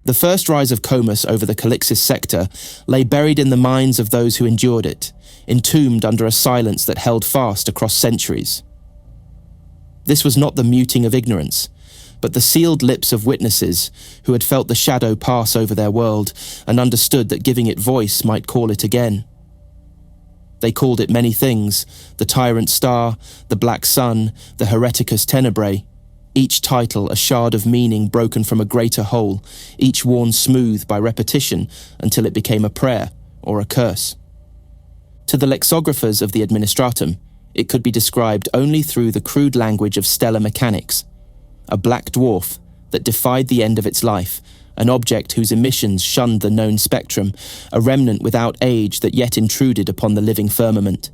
The first rise of Comus over the Calixis sector lay buried in the minds of those who endured it, entombed under a silence that held fast across centuries. This was not the muting of ignorance, but the sealed lips of witnesses who had felt the shadow pass over their world and understood that giving it voice might call it again. They called it many things: the Tyrant Star, the Black Sun, the Hereticus Tenebrae, each title a shard of meaning broken from a greater whole, each worn smooth by repetition until it became a prayer or a curse. To the lexicographers of the Administratum, it could be described only through the crude language of stellar mechanics, a black dwarf that defied the end of its life, an object whose emissions shunned the known spectrum, a remnant without age that yet intruded upon the living firmament.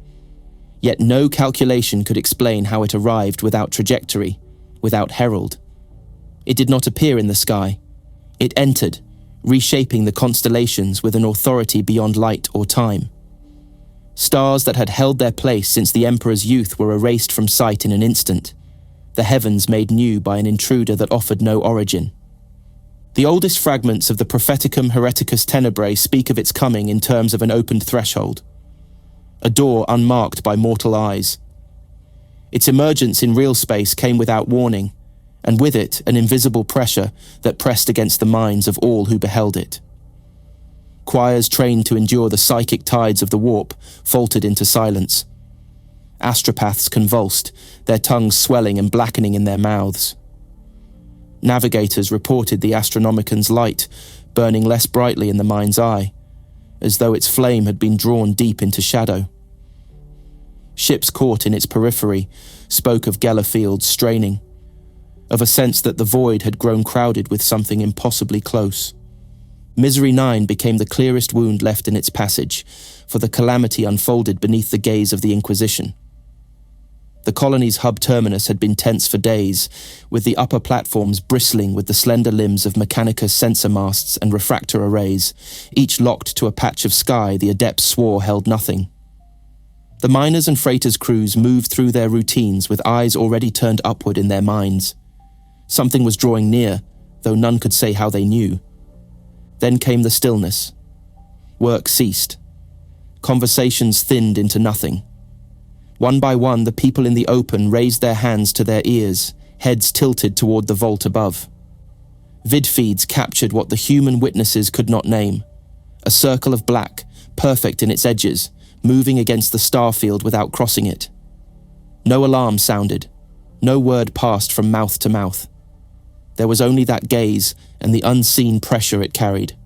Yet no calculation could explain how it arrived without trajectory, without herald. It did not appear in the sky. It entered, reshaping the constellations with an authority beyond light or time. Stars that had held their place since the Emperor's youth were erased from sight in an instant, the heavens made new by an intruder that offered no origin. The oldest fragments of the Propheticum Hereticus Tenebrae speak of its coming in terms of an opened threshold, a door unmarked by mortal eyes. Its emergence in real space came without warning, and with it an invisible pressure that pressed against the minds of all who beheld it. Choirs trained to endure the psychic tides of the warp faltered into silence. Astropaths convulsed, their tongues swelling and blackening in their mouths. Navigators reported the Astronomican's light burning less brightly in the mind's eye, as though its flame had been drawn deep into shadow. Ships caught in its periphery spoke of Gellerfields straining, of a sense that the void had grown crowded with something impossibly close. Misery 9 became the clearest wound left in its passage, for the calamity unfolded beneath the gaze of the Inquisition. The colony's hub terminus had been tense for days, with the upper platforms bristling with the slender limbs of Mechanicus sensor masts and refractor arrays, each locked to a patch of sky the adepts swore held nothing. The miners' and freighters' crews moved through their routines with eyes already turned upward in their minds. Something was drawing near, though none could say how they knew. Then came the stillness. Work ceased. Conversations thinned into nothing. One by one, the people in the open raised their hands to their ears, heads tilted toward the vault above. Vid feeds captured what the human witnesses could not name. A circle of black, perfect in its edges, moving against the star field without crossing it. No alarm sounded. No word passed from mouth to mouth. There was only that gaze and the unseen pressure it carried.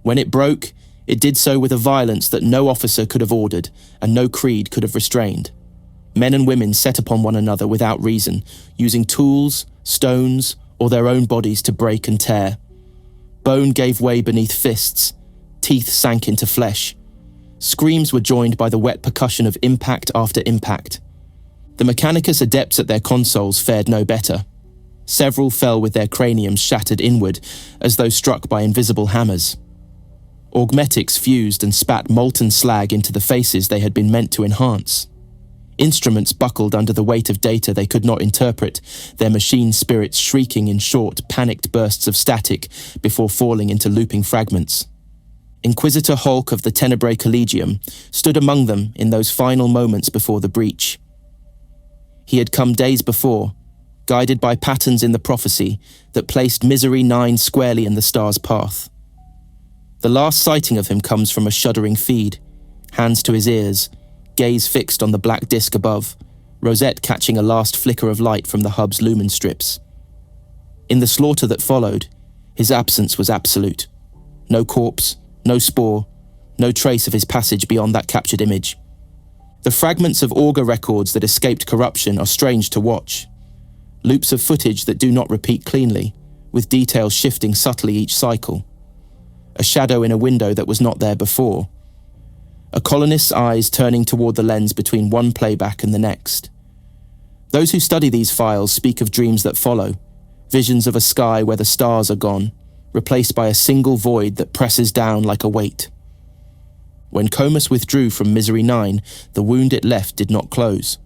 When it broke, it did so with a violence that no officer could have ordered and no creed could have restrained. Men and women set upon one another without reason, using tools, stones, or their own bodies to break and tear. Bone gave way beneath fists. Teeth sank into flesh. Screams were joined by the wet percussion of impact after impact. The Mechanicus adepts at their consoles fared no better. Several fell with their craniums shattered inward, as though struck by invisible hammers. Augmetics fused and spat molten slag into the faces they had been meant to enhance. Instruments buckled under the weight of data they could not interpret, their machine spirits shrieking in short, panicked bursts of static before falling into looping fragments. Inquisitor Hulk of the Tenebrae Collegium stood among them in those final moments before the breach. He had come days before, guided by patterns in the prophecy that placed Misery 9 squarely in the star's path. The last sighting of him comes from a shuddering feed, hands to his ears, gaze fixed on the black disk above, rosette catching a last flicker of light from the hub's lumen strips. In the slaughter that followed, his absence was absolute. No corpse, no spore, no trace of his passage beyond that captured image. The fragments of augur records that escaped corruption are strange to watch. Loops of footage that do not repeat cleanly, with details shifting subtly each cycle. A shadow in a window that was not there before. A colonist's eyes turning toward the lens between one playback and the next. Those who study these files speak of dreams that follow, visions of a sky where the stars are gone, replaced by a single void that presses down like a weight. When Comus withdrew from Misery 9, the wound it left did not close.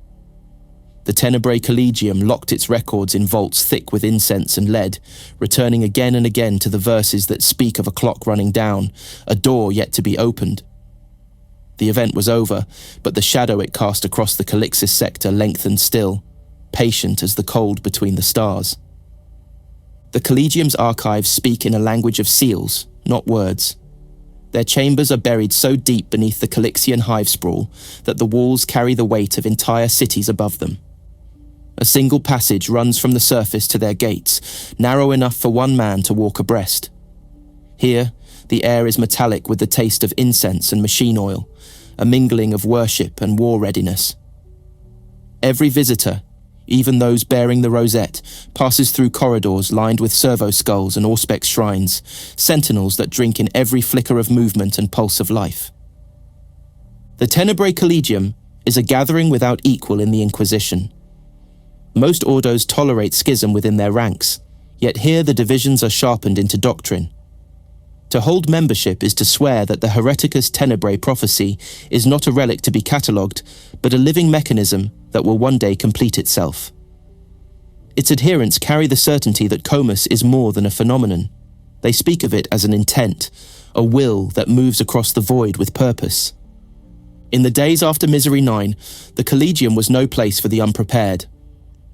The Tenebrae Collegium locked its records in vaults thick with incense and lead, returning again and again to the verses that speak of a clock running down, a door yet to be opened. The event was over, but the shadow it cast across the Calixis sector lengthened still, patient as the cold between the stars. The Collegium's archives speak in a language of seals, not words. Their chambers are buried so deep beneath the Calixian hive sprawl that the walls carry the weight of entire cities above them. A single passage runs from the surface to their gates, narrow enough for one man to walk abreast. Here, the air is metallic with the taste of incense and machine oil, a mingling of worship and war readiness. Every visitor, even those bearing the rosette, passes through corridors lined with servo skulls and auspex shrines, sentinels that drink in every flicker of movement and pulse of life. The Tenebrae Collegium is a gathering without equal in the Inquisition. Most ordos tolerate schism within their ranks, yet here the divisions are sharpened into doctrine. To hold membership is to swear that the Hereticus Tenebrae prophecy is not a relic to be catalogued, but a living mechanism that will one day complete itself. Its adherents carry the certainty that Comus is more than a phenomenon. They speak of it as an intent, a will that moves across the void with purpose. In the days after Misery 9, the Collegium was no place for the unprepared.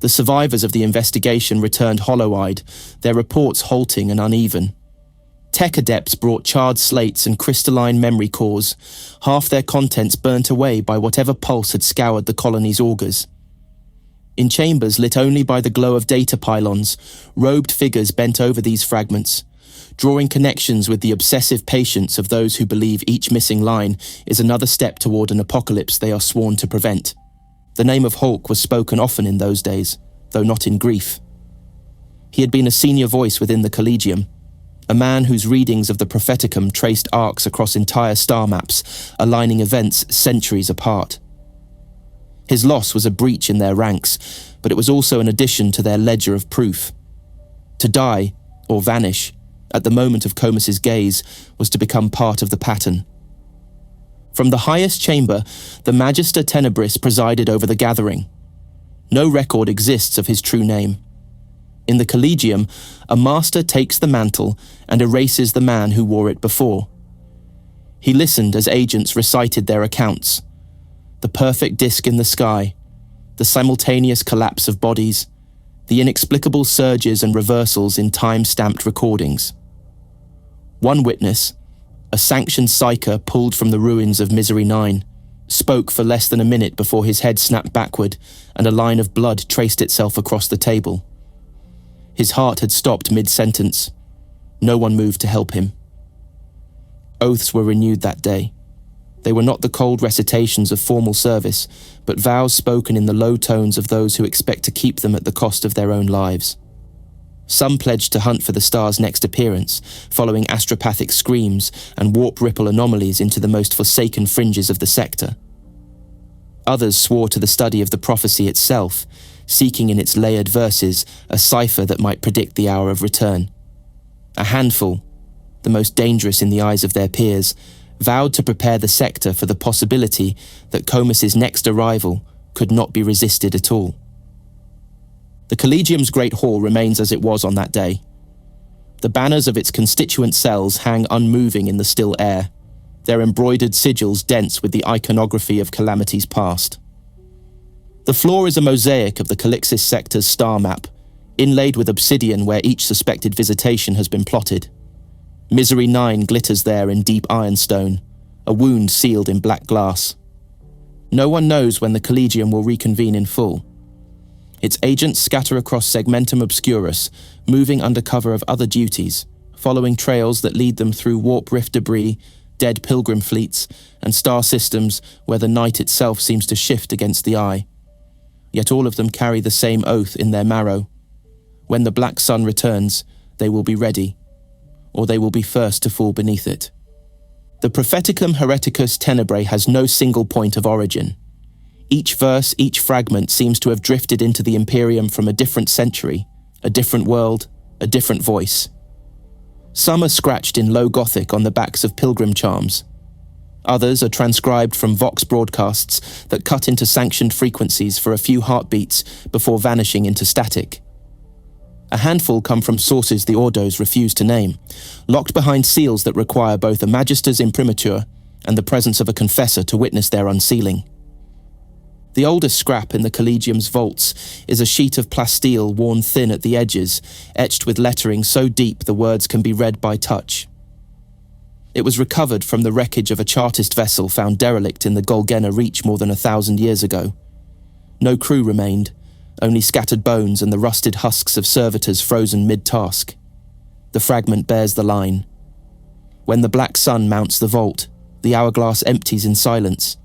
The survivors of the investigation returned hollow-eyed, their reports halting and uneven. Tech adepts brought charred slates and crystalline memory cores, half their contents burnt away by whatever pulse had scoured the colony's augurs. In chambers lit only by the glow of data pylons, robed figures bent over these fragments, drawing connections with the obsessive patience of those who believe each missing line is another step toward an apocalypse they are sworn to prevent. The name of Hulk was spoken often in those days, though not in grief. He had been a senior voice within the Collegium, a man whose readings of the Propheticum traced arcs across entire star maps, aligning events centuries apart. His loss was a breach in their ranks, but it was also an addition to their ledger of proof. To die, or vanish, at the moment of Comus's gaze, was to become part of the pattern. From the highest chamber, the Magister Tenebris presided over the gathering. No record exists of his true name. In the Collegium, a master takes the mantle and erases the man who wore it before. He listened as agents recited their accounts. The perfect disk in the sky, the simultaneous collapse of bodies, the inexplicable surges and reversals in time-stamped recordings. One witness, a sanctioned psyker pulled from the ruins of Misery 9, spoke for less than a minute before his head snapped backward and a line of blood traced itself across the table. His heart had stopped mid-sentence. No one moved to help him. Oaths were renewed that day. They were not the cold recitations of formal service, but vows spoken in the low tones of those who expect to keep them at the cost of their own lives. Some pledged to hunt for the star's next appearance, following astropathic screams and warp-ripple anomalies into the most forsaken fringes of the sector. Others swore to the study of the prophecy itself, seeking in its layered verses a cipher that might predict the hour of return. A handful, the most dangerous in the eyes of their peers, vowed to prepare the sector for the possibility that Comus's next arrival could not be resisted at all. The Collegium's Great Hall remains as it was on that day. The banners of its constituent cells hang unmoving in the still air, their embroidered sigils dense with the iconography of calamities past. The floor is a mosaic of the Calixis sector's star map, inlaid with obsidian where each suspected visitation has been plotted. Misery 9 glitters there in deep ironstone, a wound sealed in black glass. No one knows when the Collegium will reconvene in full. Its agents scatter across Segmentum Obscurus, moving under cover of other duties, following trails that lead them through warp rift debris, dead pilgrim fleets, and star systems where the night itself seems to shift against the eye. Yet all of them carry the same oath in their marrow. When the black sun returns, they will be ready, or they will be first to fall beneath it. The Propheticum Hereticus Tenebrae has no single point of origin. Each verse, each fragment seems to have drifted into the Imperium from a different century, a different world, a different voice. Some are scratched in low Gothic on the backs of pilgrim charms. Others are transcribed from Vox broadcasts that cut into sanctioned frequencies for a few heartbeats before vanishing into static. A handful come from sources the Ordos refuse to name, locked behind seals that require both a Magister's imprimatur and the presence of a confessor to witness their unsealing. The oldest scrap in the Collegium's vaults is a sheet of plasteel worn thin at the edges, etched with lettering so deep the words can be read by touch. It was recovered from the wreckage of a Chartist vessel found derelict in the Golgena Reach more than 1,000 years ago. No crew remained, only scattered bones and the rusted husks of servitors frozen mid-task. The fragment bears the line: "When the black sun mounts the vault, the hourglass empties in silence."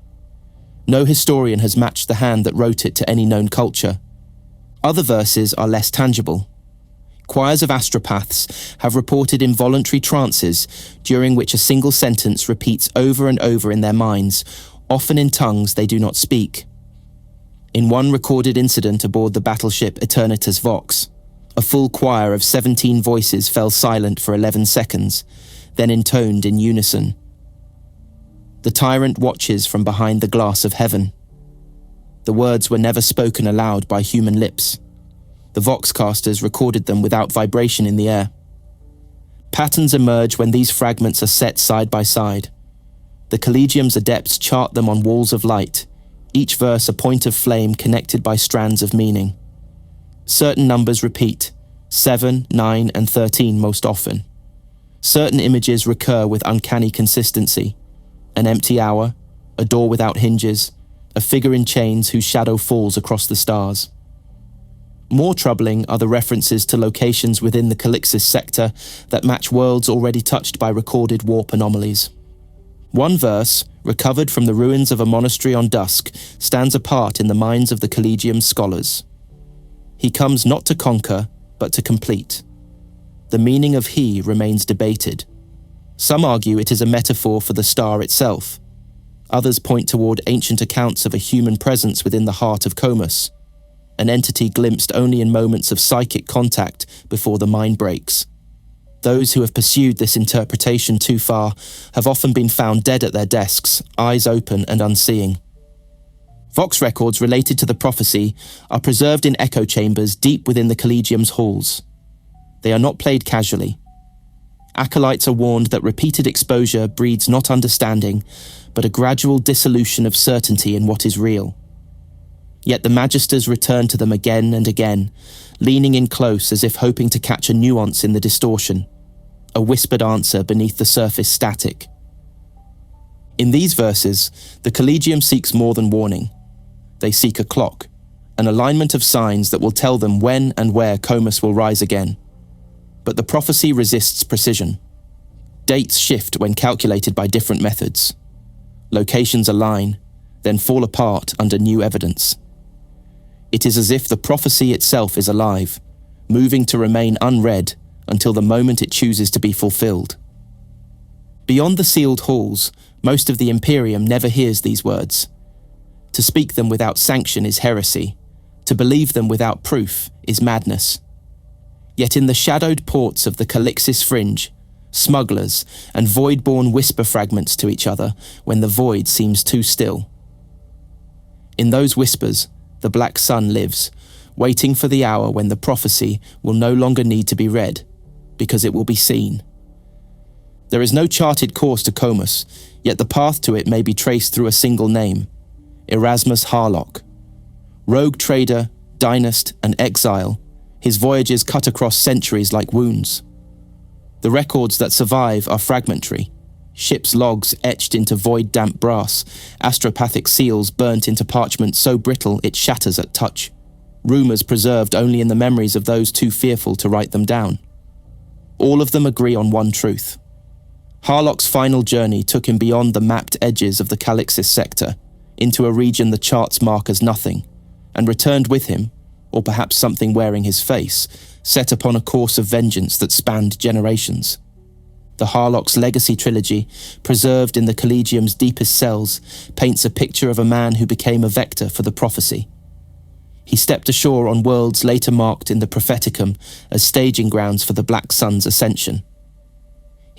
No historian has matched the hand that wrote it to any known culture. Other verses are less tangible. Choirs of astropaths have reported involuntary trances during which a single sentence repeats over and over in their minds, often in tongues they do not speak. In one recorded incident aboard the battleship Eternatus Vox, a full choir of 17 voices fell silent for 11 seconds, then intoned in unison. The tyrant watches from behind the glass of heaven. The words were never spoken aloud by human lips. The Voxcasters recorded them without vibration in the air. Patterns emerge when these fragments are set side by side. The Collegium's adepts chart them on walls of light, each verse a point of flame connected by strands of meaning. Certain numbers repeat, 7, 9, and 13 most often. Certain images recur with uncanny consistency: an empty hour, a door without hinges, a figure in chains whose shadow falls across the stars. More troubling are the references to locations within the Calixis sector that match worlds already touched by recorded warp anomalies. One verse, recovered from the ruins of a monastery on Dusk, stands apart in the minds of the Collegium's scholars. "He comes not to conquer, but to complete." The meaning of "he" remains debated. Some argue it is a metaphor for the star itself. Others point toward ancient accounts of a human presence within the heart of Comus, an entity glimpsed only in moments of psychic contact before the mind breaks. Those who have pursued this interpretation too far have often been found dead at their desks, eyes open and unseeing. Vox records related to the prophecy are preserved in echo chambers deep within the Collegium's halls. They are not played casually. Acolytes are warned that repeated exposure breeds not understanding, but a gradual dissolution of certainty in what is real. Yet the Magisters return to them again and again, leaning in close as if hoping to catch a nuance in the distortion, a whispered answer beneath the surface static. In these verses, the Collegium seeks more than warning. They seek a clock, an alignment of signs that will tell them when and where Comus will rise again. But the prophecy resists precision. Dates shift when calculated by different methods. Locations align, then fall apart under new evidence. It is as if the prophecy itself is alive, moving to remain unread until the moment it chooses to be fulfilled. Beyond the sealed halls, most of the Imperium never hears these words. To speak them without sanction is heresy. To believe them without proof is madness. Yet in the shadowed ports of the Calixis fringe, smugglers and void-born whisper fragments to each other when the void seems too still. In those whispers, the black sun lives, waiting for the hour when the prophecy will no longer need to be read, because it will be seen. There is no charted course to Comus, yet the path to it may be traced through a single name: Erasmus Harlock. Rogue trader, dynast, and exile, his voyages cut across centuries like wounds. The records that survive are fragmentary: ships' logs etched into void-damp brass, astropathic seals burnt into parchment so brittle it shatters at touch, rumours preserved only in the memories of those too fearful to write them down. All of them agree on one truth. Harlock's final journey took him beyond the mapped edges of the Calixis sector, into a region the charts mark as nothing, and returned with him, or perhaps something wearing his face, set upon a course of vengeance that spanned generations. The Harlock's legacy trilogy, preserved in the Collegium's deepest cells, paints a picture of a man who became a vector for the prophecy. He stepped ashore on worlds later marked in the Propheticum as staging grounds for the Black Sun's ascension.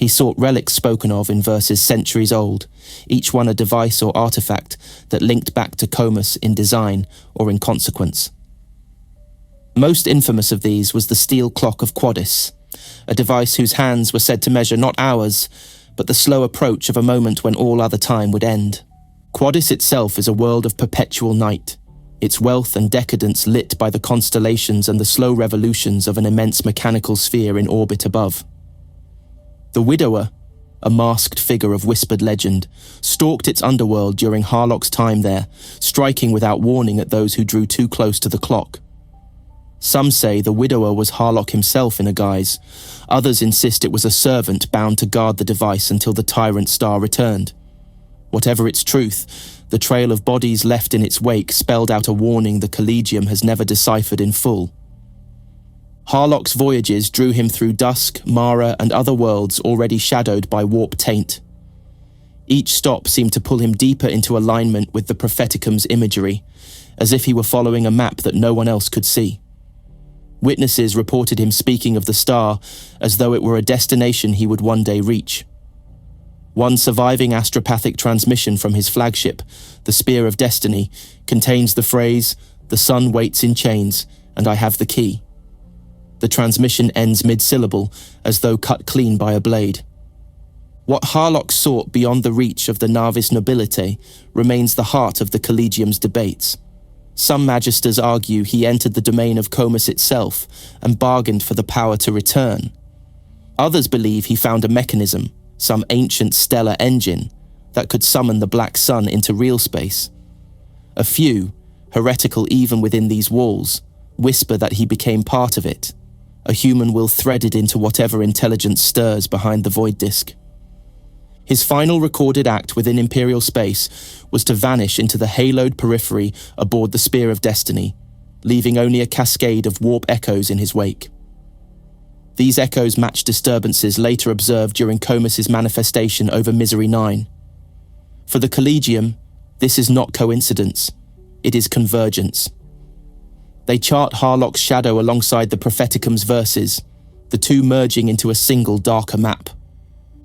He sought relics spoken of in verses centuries old, each one a device or artifact that linked back to Comus in design or in consequence. Most infamous of these was the steel clock of Quadis, a device whose hands were said to measure not hours, but the slow approach of a moment when all other time would end. Quadis itself is a world of perpetual night, its wealth and decadence lit by the constellations and the slow revolutions of an immense mechanical sphere in orbit above. The Widower, a masked figure of whispered legend, stalked its underworld during Harlock's time there, striking without warning at those who drew too close to the clock. Some say the Widower was Harlock himself in a guise. Others insist it was a servant bound to guard the device until the Tyrant Star returned. Whatever its truth, the trail of bodies left in its wake spelled out a warning the Collegium has never deciphered in full. Harlock's voyages drew him through Dusk, Mara, and other worlds already shadowed by warp taint. Each stop seemed to pull him deeper into alignment with the Propheticum's imagery, as if he were following a map that no one else could see. Witnesses reported him speaking of the star as though it were a destination he would one day reach. One surviving astropathic transmission from his flagship, the Spear of Destiny, contains the phrase, "The sun waits in chains, and I have the key." The transmission ends mid-syllable, as though cut clean by a blade. What Harlock sought beyond the reach of the Navis Nobilite remains the heart of the Collegium's debates. Some magisters argue he entered the domain of Comus itself and bargained for the power to return. Others believe he found a mechanism, some ancient stellar engine, that could summon the Black Sun into real space. A few, heretical even within these walls, whisper that he became part of it, a human will threaded into whatever intelligence stirs behind the void disk. His final recorded act within Imperial space was to vanish into the haloed periphery aboard the Spear of Destiny, leaving only a cascade of warp echoes in his wake. These echoes match disturbances later observed during Comus's manifestation over Misery 9. For the Collegium, this is not coincidence, it is convergence. They chart Harlock's shadow alongside the Propheticum's verses, the two merging into a single darker map.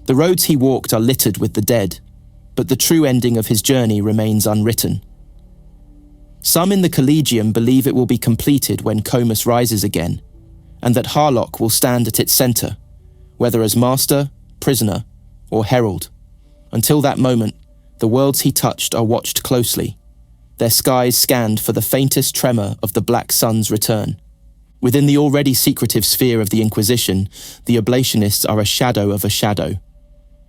The roads he walked are littered with the dead, but the true ending of his journey remains unwritten. Some in the Collegium believe it will be completed when Comus rises again, and that Harlock will stand at its centre, whether as master, prisoner, or herald. Until that moment, the worlds he touched are watched closely, their skies scanned for the faintest tremor of the Black Sun's return. Within the already secretive sphere of the Inquisition, the Oblationists are a shadow of a shadow.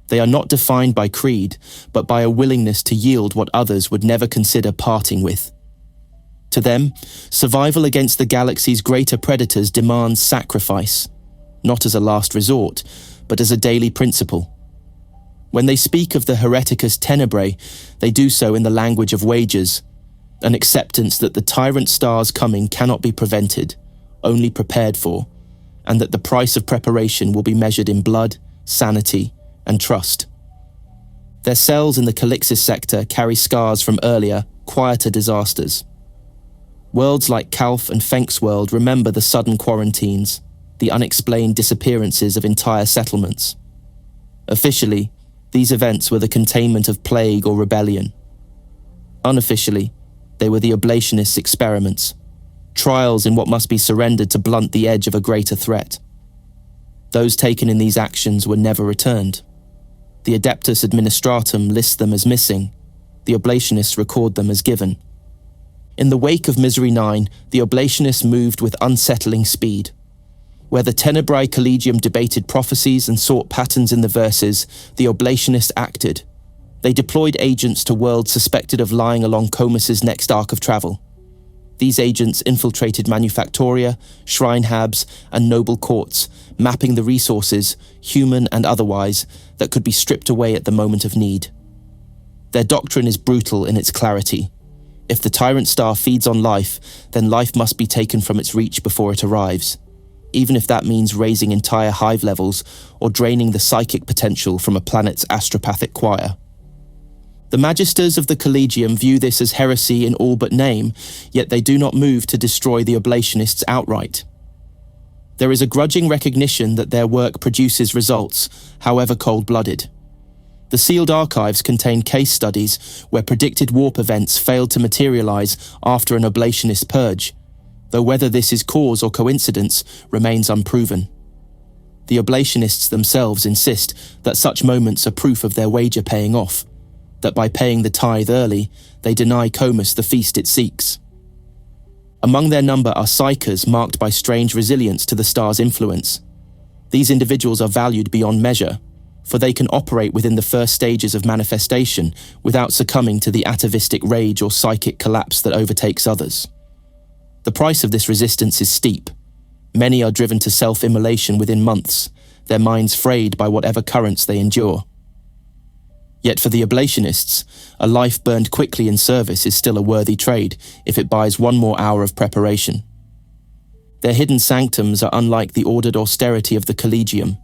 They are not defined by creed, but by a willingness to yield what others would never consider parting with. To them, survival against the galaxy's greater predators demands sacrifice, not as a last resort, but as a daily principle. When they speak of the Hereticus Tenebrae, they do so in the language of wagers, an acceptance that the Tyrant Star's coming cannot be prevented, only prepared for, and that the price of preparation will be measured in blood, sanity, and trust. Their cells in the Calixis sector carry scars from earlier, quieter disasters. Worlds like Calf and Fenk's world remember the sudden quarantines, the unexplained disappearances of entire settlements. Officially, these events were the containment of plague or rebellion. Unofficially, they were the Oblationists' experiments, trials in what must be surrendered to blunt the edge of a greater threat. Those taken in these actions were never returned. The Adeptus Administratum lists them as missing, the Oblationists record them as given. In the wake of Misery 9, the Oblationists moved with unsettling speed. Where the Tenebrae Collegium debated prophecies and sought patterns in the verses, the Oblationists acted. They deployed agents to worlds suspected of lying along Comus's next arc of travel. These agents infiltrated Manufactoria, Shrine Habs, and noble courts, mapping the resources, human and otherwise, that could be stripped away at the moment of need. Their doctrine is brutal in its clarity. If the Tyrant Star feeds on life, then life must be taken from its reach before it arrives, even if that means raising entire hive levels or draining the psychic potential from a planet's astropathic choir. The Magisters of the Collegium view this as heresy in all but name, yet they do not move to destroy the Oblationists outright. There is a grudging recognition that their work produces results, however cold-blooded. The sealed archives contain case studies where predicted warp events failed to materialize after an oblationist purge, though whether this is cause or coincidence remains unproven. The oblationists themselves insist that such moments are proof of their wager paying off, that by paying the tithe early, they deny Comus the feast it seeks. Among their number are psychers marked by strange resilience to the star's influence. These individuals are valued beyond measure, for they can operate within the first stages of manifestation without succumbing to the atavistic rage or psychic collapse that overtakes others. The price of this resistance is steep. Many are driven to self-immolation within months, their minds frayed by whatever currents they endure. Yet for the oblationists, a life burned quickly in service is still a worthy trade if it buys one more hour of preparation. Their hidden sanctums are unlike the ordered austerity of the Collegium.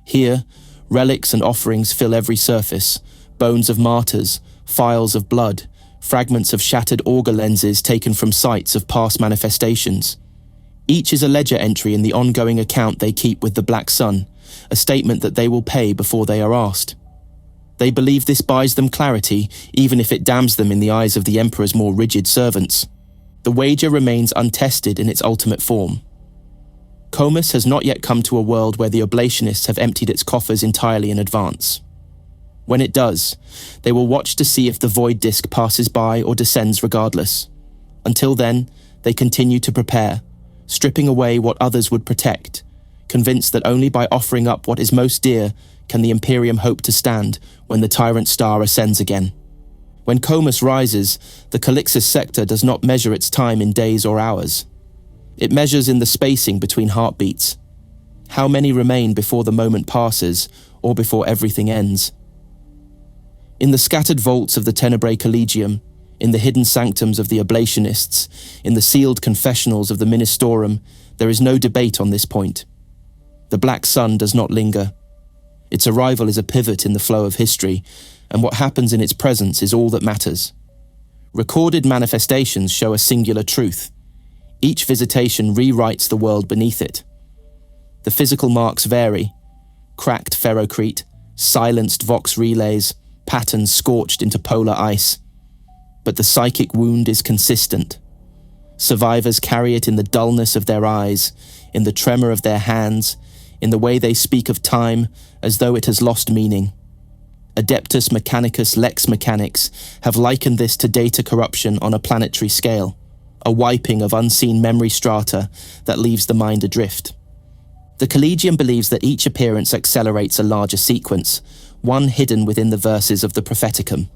Here, relics and offerings fill every surface, bones of martyrs, phials of blood, fragments of shattered auger lenses taken from sites of past manifestations. Each is a ledger entry in the ongoing account they keep with the Black Sun, a statement that they will pay before they are asked. They believe this buys them clarity, even if it damns them in the eyes of the Emperor's more rigid servants. The wager remains untested in its ultimate form. Comus has not yet come to a world where the oblationists have emptied its coffers entirely in advance. When it does, they will watch to see if the void disk passes by or descends regardless. Until then, they continue to prepare, stripping away what others would protect, convinced that only by offering up what is most dear can the Imperium hope to stand when the Tyrant Star ascends again. When Comus rises, the Calixis sector does not measure its time in days or hours. It measures in the spacing between heartbeats. How many remain before the moment passes, or before everything ends? In the scattered vaults of the Tenebrae Collegium, in the hidden sanctums of the oblationists, in the sealed confessionals of the Ministorum, there is no debate on this point. The Black Sun does not linger. Its arrival is a pivot in the flow of history, and what happens in its presence is all that matters. Recorded manifestations show a singular truth. Each visitation rewrites the world beneath it. The physical marks vary: cracked ferrocrete, silenced vox relays, patterns scorched into polar ice. But the psychic wound is consistent. Survivors carry it in the dullness of their eyes, in the tremor of their hands, in the way they speak of time as though it has lost meaning. Adeptus Mechanicus Lex Mechanics have likened this to data corruption on a planetary scale, a wiping of unseen memory strata that leaves the mind adrift. The Collegium believes that each appearance accelerates a larger sequence, one hidden within the verses of the Propheticum.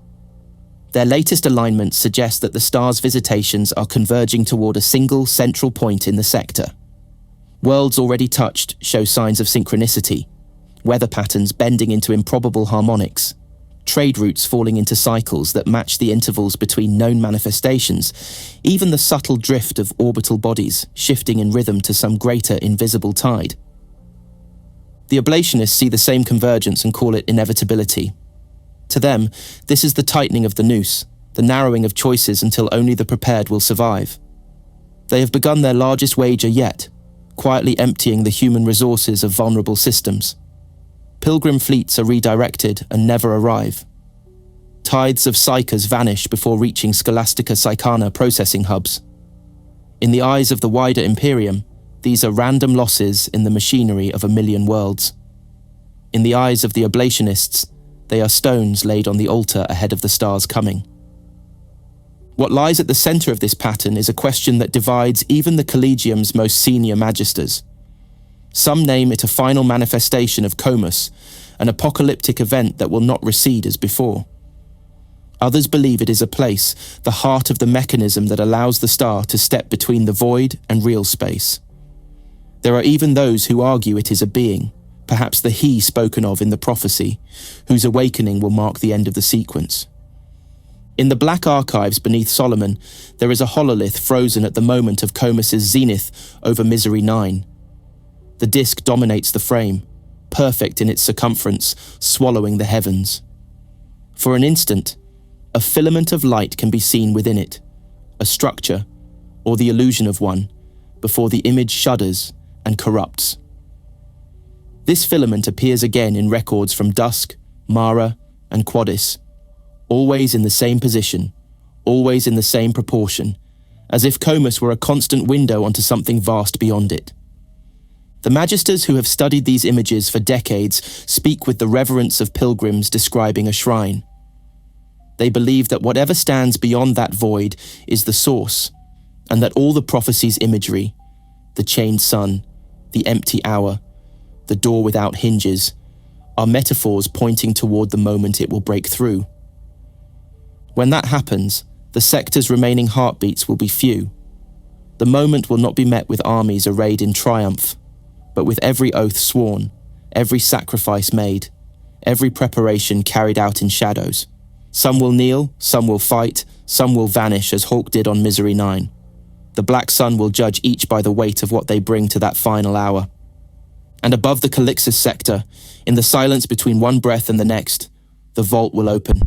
Their latest alignments suggest that the star's visitations are converging toward a single central point in the sector. Worlds already touched show signs of synchronicity, weather patterns bending into improbable harmonics, trade routes falling into cycles that match the intervals between known manifestations, even the subtle drift of orbital bodies shifting in rhythm to some greater invisible tide. The oblationists see the same convergence and call it inevitability. To them, this is the tightening of the noose, the narrowing of choices until only the prepared will survive. They have begun their largest wager yet, quietly emptying the human resources of vulnerable systems. Pilgrim fleets are redirected and never arrive. Tithes of psychers vanish before reaching Scholastica Psychana processing hubs. In the eyes of the wider Imperium, these are random losses in the machinery of a million worlds. In the eyes of the oblationists, they are stones laid on the altar ahead of the star's coming. What lies at the center of this pattern is a question that divides even the Collegium's most senior magisters. Some name it a final manifestation of Comus, an apocalyptic event that will not recede as before. Others believe it is a place, the heart of the mechanism that allows the star to step between the void and real space. There are even those who argue it is a being, perhaps the he spoken of in the prophecy, whose awakening will mark the end of the sequence. In the black archives beneath Solomon, there is a hololith frozen at the moment of Comus's zenith over Misery 9. The disk dominates the frame, perfect in its circumference, swallowing the heavens. For an instant, a filament of light can be seen within it, a structure, or the illusion of one, before the image shudders and corrupts. This filament appears again in records from Dusk, Mara, and Quadis, always in the same position, always in the same proportion, as if Comus were a constant window onto something vast beyond it. The Magisters who have studied these images for decades speak with the reverence of pilgrims describing a shrine. They believe that whatever stands beyond that void is the source, and that all the prophecy's imagery, the chained sun, the empty hour, the door without hinges, are metaphors pointing toward the moment it will break through. When that happens, the sector's remaining heartbeats will be few. The moment will not be met with armies arrayed in triumph, but with every oath sworn, every sacrifice made, every preparation carried out in shadows. Some will kneel, some will fight, some will vanish as Hawk did on Misery 9. The Black Sun will judge each by the weight of what they bring to that final hour. And above the Calixis sector, in the silence between one breath and the next, the vault will open.